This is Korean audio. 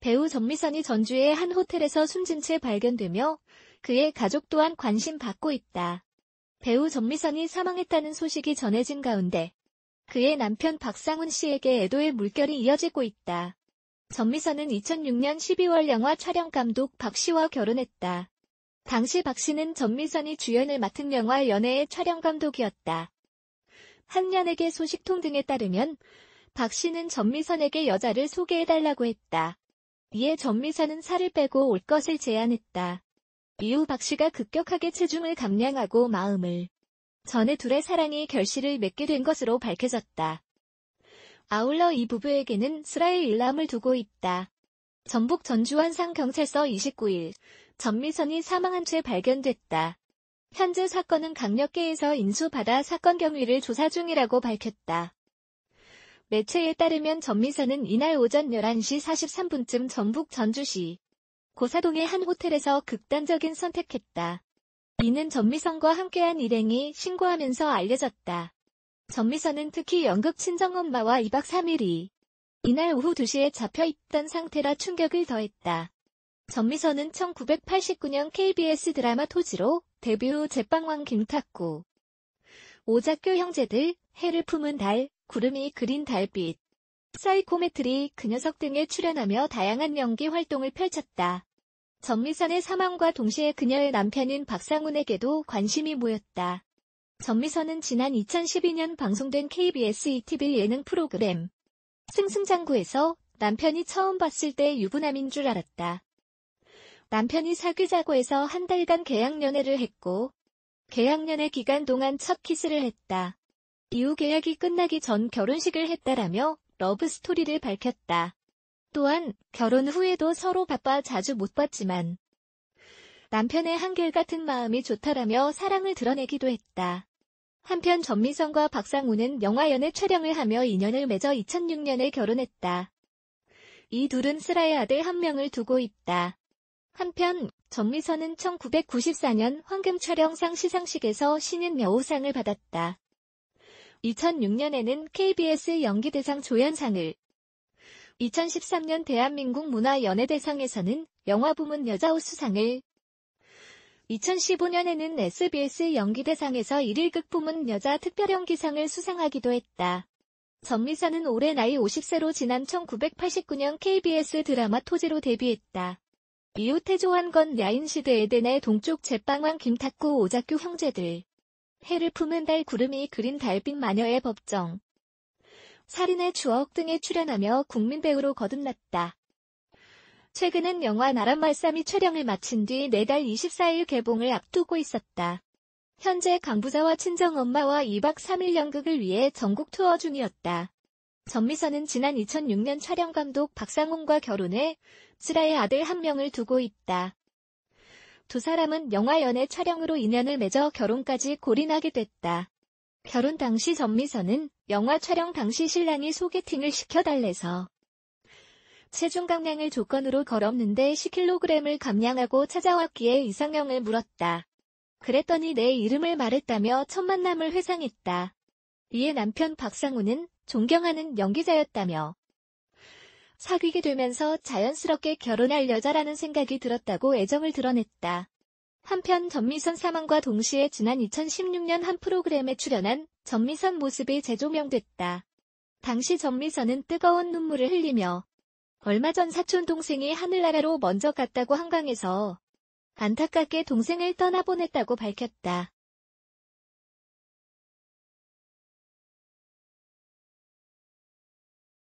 배우 전미선이 전주의 한 호텔에서 숨진 채 발견되며 그의 가족 또한 관심받고 있다. 배우 전미선이 사망했다는 소식이 전해진 가운데 그의 남편 박상훈 씨에게 애도의 물결이 이어지고 있다. 전미선은 2006년 12월 영화 촬영 감독 박 씨와 결혼했다. 당시 박 씨는 전미선이 주연을 맡은 영화 연애의 촬영 감독이었다. 한 연예계 소식통 등에 따르면 박 씨는 전미선에게 여자를 소개해달라고 했다. 이에 전미선은 살을 빼고 올 것을 제안했다. 이후 박 씨가 급격하게 체중을 감량하고 마음을 전해 둘의 사랑이 결실을 맺게 된 것으로 밝혀졌다. 아울러 이 부부에게는 슬아의 일남을 두고 있다. 전북 전주환상경찰서 29일 전미선이 사망한 채 발견됐다. 현재 사건은 강력계에서 인수받아 사건 경위를 조사 중이라고 밝혔다. 매체에 따르면 전미선은 이날 오전 11시 43분쯤 전북 전주시 고사동의 한 호텔에서 극단적인 선택했다. 이는 전미선과 함께한 일행이 신고하면서 알려졌다. 전미선은 특히 연극 친정엄마와 2박 3일이 이날 오후 2시에 잡혀있던 상태라 충격을 더했다. 전미선은 1989년 KBS 드라마 토지로 데뷔 후 제빵왕 김탁구, 오작교 형제들, 해를 품은 달, 구름이 그린 달빛, 사이코메트리, 그 녀석 등에 출연하며 다양한 연기 활동을 펼쳤다. 전미선의 사망과 동시에 그녀의 남편인 박상훈에게도 관심이 모였다. 전미선은 지난 2012년 방송된 KBS ETV 예능 프로그램 승승장구에서 남편이 처음 봤을 때 유부남인 줄 알았다. 남편이 사귀자고 해서 한 달간 계약연애를 했고 계약연애 기간 동안 첫 키스를 했다. 이후 계약이 끝나기 전 결혼식을 했다라며 러브스토리를 밝혔다. 또한 결혼 후에도 서로 바빠 자주 못 봤지만 남편의 한결같은 마음이 좋다라며 사랑을 드러내기도 했다. 한편 전미선과 박상훈은 영화 연애 촬영을 하며 인연을 맺어 2006년에 결혼했다. 이 둘은 슬아의 아들 한 명을 두고 있다. 한편 전미선은 1994년 황금촬영상 시상식에서 신인 여우상을 받았다. 2006년에는 KBS 연기대상 조연상을, 2013년 대한민국 문화연예대상에서는 영화부문 여자우 수상을, 2015년에는 SBS 연기대상에서 1일극 부문 여자 특별연기상을 수상하기도 했다. 전미선은 올해 나이 50세로 지난 1989년 KBS 드라마 토지로 데뷔했다. 이후 태조한건 야인시드 에덴의 동쪽 제빵왕 김탁구 오작교 형제들, 해를 품은 달 구름이 그린 달빛 마녀의 법정, 살인의 추억 등에 출연하며 국민배우로 거듭났다. 최근은 영화 나란말싸미 촬영을 마친 뒤 내달 24일 개봉을 앞두고 있었다. 현재 강부자와 친정엄마와 2박 3일 연극을 위해 전국 투어 중이었다. 전미선은 지난 2006년 촬영감독 박상훈과 결혼해 슬아의 아들 한 명을 두고 있다. 두 사람은 영화 연애 촬영으로 인연을 맺어 결혼까지 골인하게 됐다. 결혼 당시 전미선은 영화 촬영 당시 신랑이 소개팅을 시켜달래서 체중 감량을 조건으로 걸었는데 10kg을 감량하고 찾아왔기에 이상형을 물었다. 그랬더니 내 이름을 말했다며 첫 만남을 회상했다. 이에 남편 박상훈은 존경하는 연기자였다며 사귀게 되면서 자연스럽게 결혼할 여자라는 생각이 들었다고 애정을 드러냈다. 한편 전미선 사망과 동시에 지난 2016년 한 프로그램에 출연한 전미선 모습이 재조명됐다. 당시 전미선은 뜨거운 눈물을 흘리며 얼마 전 사촌 동생이 하늘나라로 먼저 갔다고 한강에서 안타깝게 동생을 떠나보냈다고 밝혔다.